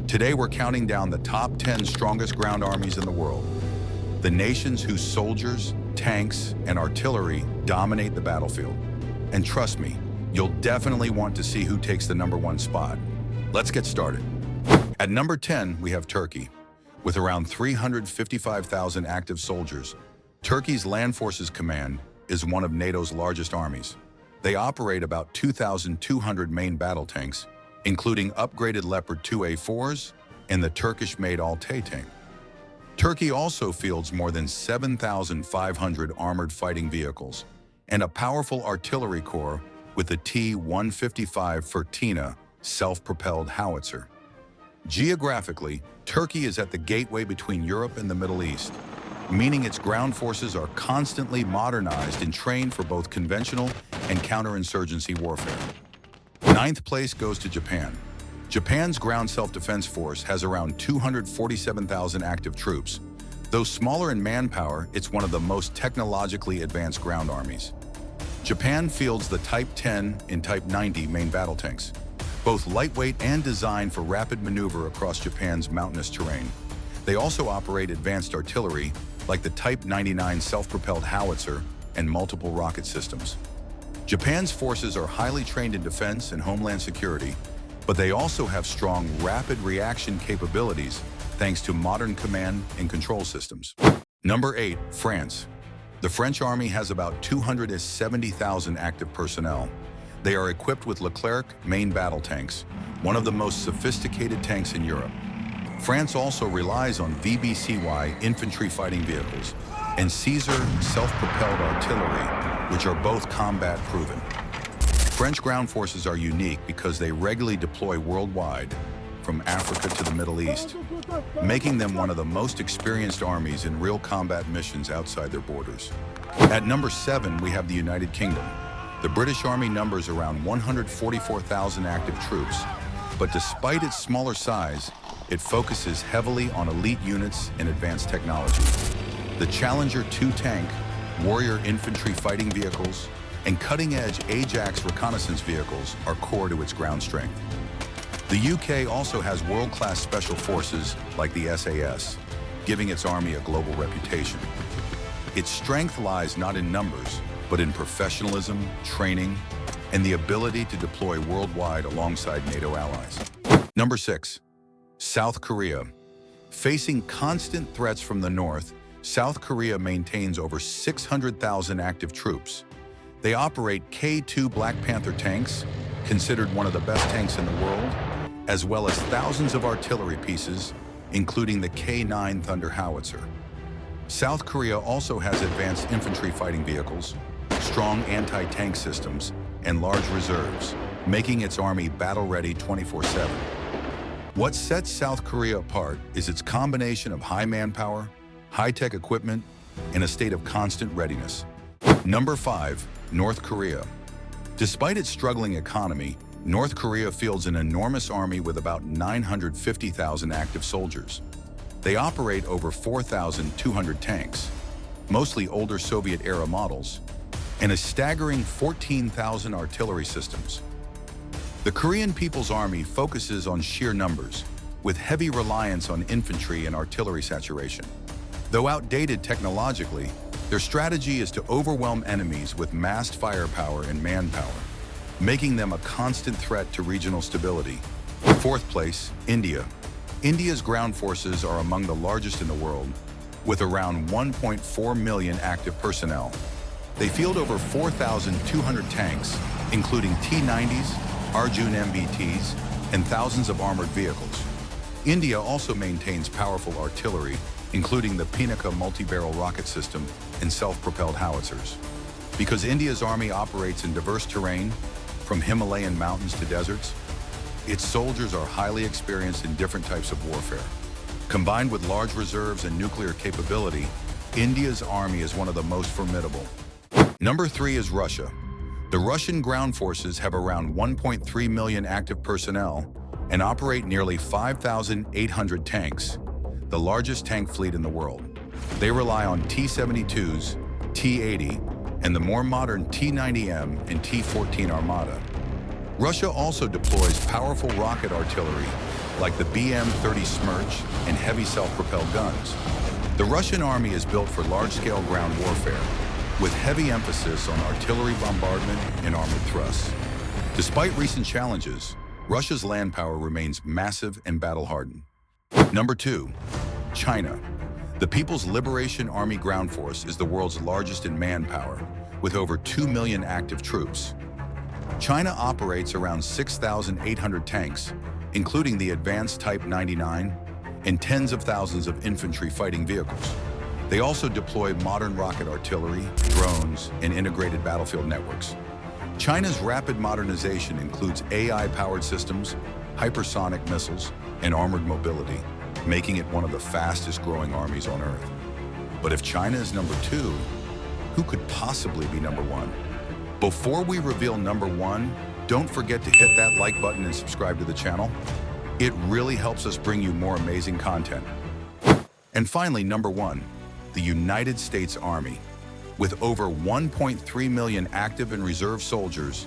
Today we're counting down the top 10 strongest ground armies in the world. The nations whose soldiers, tanks, and artillery dominate the battlefield. And trust me, you'll definitely want to see who takes the #1 spot. Let's get started. At number 10, we have Turkey. With around 355,000 active soldiers, Turkey's Land Forces Command is one of NATO's largest armies. They operate about 2,200 main battle tanks, including upgraded Leopard 2A4s and the Turkish-made Altay tank. Turkey also fields more than 7,500 armored fighting vehicles and a powerful artillery corps with the T-155 Fırtına self-propelled howitzer. Geographically, Turkey is at the gateway between Europe and the Middle East, meaning its ground forces are constantly modernized and trained for both conventional and counterinsurgency warfare. Ninth place goes to Japan. Japan's ground self-defense force has around 247,000 active troops. Though smaller in manpower, it's one of the most technologically advanced ground armies. Japan fields the Type 10 and Type 90 main battle tanks, both lightweight and designed for rapid maneuver across Japan's mountainous terrain. They also operate advanced artillery, like the Type 99 self-propelled howitzer and multiple rocket systems. Japan's forces are highly trained in defense and homeland security, but they also have strong rapid reaction capabilities thanks to modern command and control systems. Number 8, France. The French army has about 270,000 active personnel. They are equipped with Leclerc main battle tanks, one of the most sophisticated tanks in Europe. France also relies on VBCY infantry fighting vehicles and Caesar self-propelled artillery, which are both combat-proven. French ground forces are unique because they regularly deploy worldwide, from Africa to the Middle East, making them one of the most experienced armies in real combat missions outside their borders. At number 7, we have the United Kingdom. The British Army numbers around 144,000 active troops, but despite its smaller size, it focuses heavily on elite units and advanced technology. The Challenger 2 tank, Warrior infantry fighting vehicles, and cutting-edge Ajax reconnaissance vehicles are core to its ground strength. The UK also has world-class special forces like the SAS, giving its army a global reputation. Its strength lies not in numbers, but in professionalism, training, and the ability to deploy worldwide alongside NATO allies. Number 6, South Korea. Facing constant threats from the north, South Korea maintains over 600,000 active troops. They operate K-2 Black Panther tanks, considered one of the best tanks in the world, as well as thousands of artillery pieces, including the K-9 Thunder howitzer. South Korea also has advanced infantry fighting vehicles, strong anti-tank systems, and large reserves, making its army battle-ready 24/7. What sets South Korea apart is its combination of high manpower, high-tech equipment, and a state of constant readiness. Number 5, North Korea. Despite its struggling economy, North Korea fields an enormous army with about 950,000 active soldiers. They operate over 4,200 tanks, mostly older Soviet-era models, and a staggering 14,000 artillery systems. The Korean People's Army focuses on sheer numbers, with heavy reliance on infantry and artillery saturation. Though outdated technologically, their strategy is to overwhelm enemies with massed firepower and manpower, making them a constant threat to regional stability. 4th place, India. India's ground forces are among the largest in the world, with around 1.4 million active personnel. They field over 4,200 tanks, including T-90s, Arjun MBTs, and thousands of armored vehicles. India also maintains powerful artillery, including the Pinaka multi-barrel rocket system and self-propelled howitzers. Because India's army operates in diverse terrain, from Himalayan mountains to deserts, its soldiers are highly experienced in different types of warfare. Combined with large reserves and nuclear capability, India's army is one of the most formidable. Number 3 is Russia. The Russian ground forces have around 1.3 million active personnel and operate nearly 5,800 tanks, the largest tank fleet in the world. They rely on T-72s, T-80, and the more modern T-90M and T-14 Armada. Russia also deploys powerful rocket artillery, like the BM-30 Smerch and heavy self-propelled guns. The Russian army is built for large-scale ground warfare, with heavy emphasis on artillery bombardment and armored thrusts. Despite recent challenges, Russia's land power remains massive and battle-hardened. Number 2, China. The People's Liberation Army Ground Force is the world's largest in manpower, with over 2 million active troops. China operates around 6,800 tanks, including the advanced Type 99, and tens of thousands of infantry fighting vehicles. They also deploy modern rocket artillery, drones, and integrated battlefield networks. China's rapid modernization includes AI-powered systems, hypersonic missiles, and armored mobility, making it one of the fastest-growing armies on Earth. But if China is number 2, who could possibly be number 1? Before we reveal number 1, don't forget to hit that like button and subscribe to the channel. It really helps us bring you more amazing content. And finally, number 1, the United States Army. With over 1.3 million active and reserve soldiers,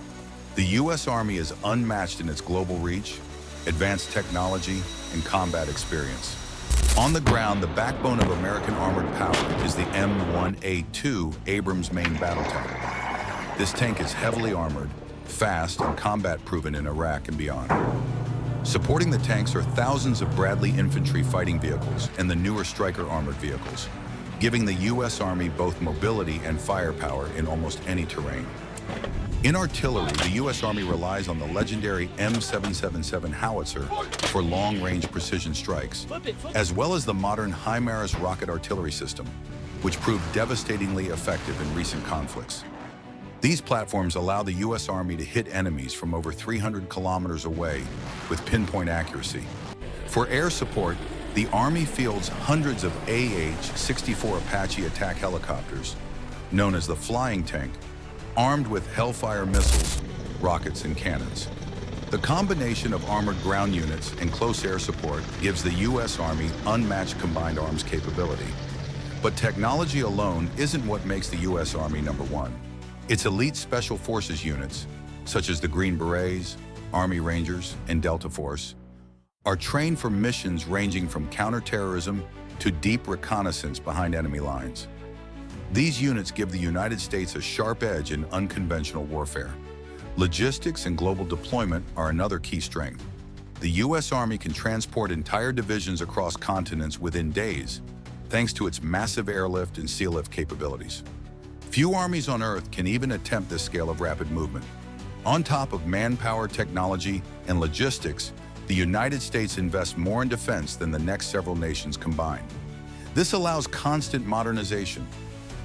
the U.S. Army is unmatched in its global reach, advanced technology, and combat experience. On the ground, the backbone of American armored power is the M1A2 Abrams main battle tank. This tank is heavily armored, fast, and combat-proven in Iraq and beyond. Supporting the tanks are thousands of Bradley infantry fighting vehicles and the newer Stryker armored vehicles, giving the U.S. Army both mobility and firepower in almost any terrain. In artillery, the U.S. Army relies on the legendary M777 howitzer for long-range precision strikes, as well as the modern HIMARS rocket artillery system, which proved devastatingly effective in recent conflicts. These platforms allow the U.S. Army to hit enemies from over 300 kilometers away with pinpoint accuracy. For air support, the Army fields hundreds of AH-64 Apache attack helicopters, known as the Flying Tank, armed with Hellfire missiles, rockets, and cannons. The combination of armored ground units and close air support gives the U.S. Army unmatched combined arms capability. But technology alone isn't what makes the U.S. Army number 1. Its elite special forces units, such as the Green Berets, Army Rangers, and Delta Force, are trained for missions ranging from counterterrorism to deep reconnaissance behind enemy lines. These units give the United States a sharp edge in unconventional warfare. Logistics and global deployment are another key strength. The U.S. Army can transport entire divisions across continents within days, thanks to its massive airlift and sea lift capabilities. Few armies on Earth can even attempt this scale of rapid movement. On top of manpower, technology, and logistics, the United States invests more in defense than the next several nations combined. This allows constant modernization,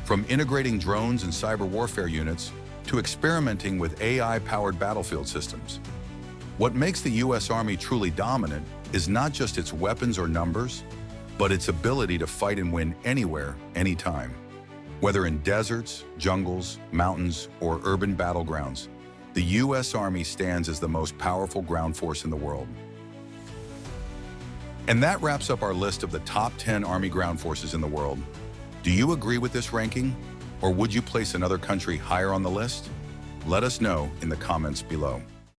from integrating drones and cyber warfare units to experimenting with AI-powered battlefield systems. What makes the U.S. Army truly dominant is not just its weapons or numbers, but its ability to fight and win anywhere, anytime. Whether in deserts, jungles, mountains, or urban battlegrounds, the U.S. Army stands as the most powerful ground force in the world. And that wraps up our list of the top 10 Army ground forces in the world. Do you agree with this ranking, or would you place another country higher on the list? Let us know in the comments below.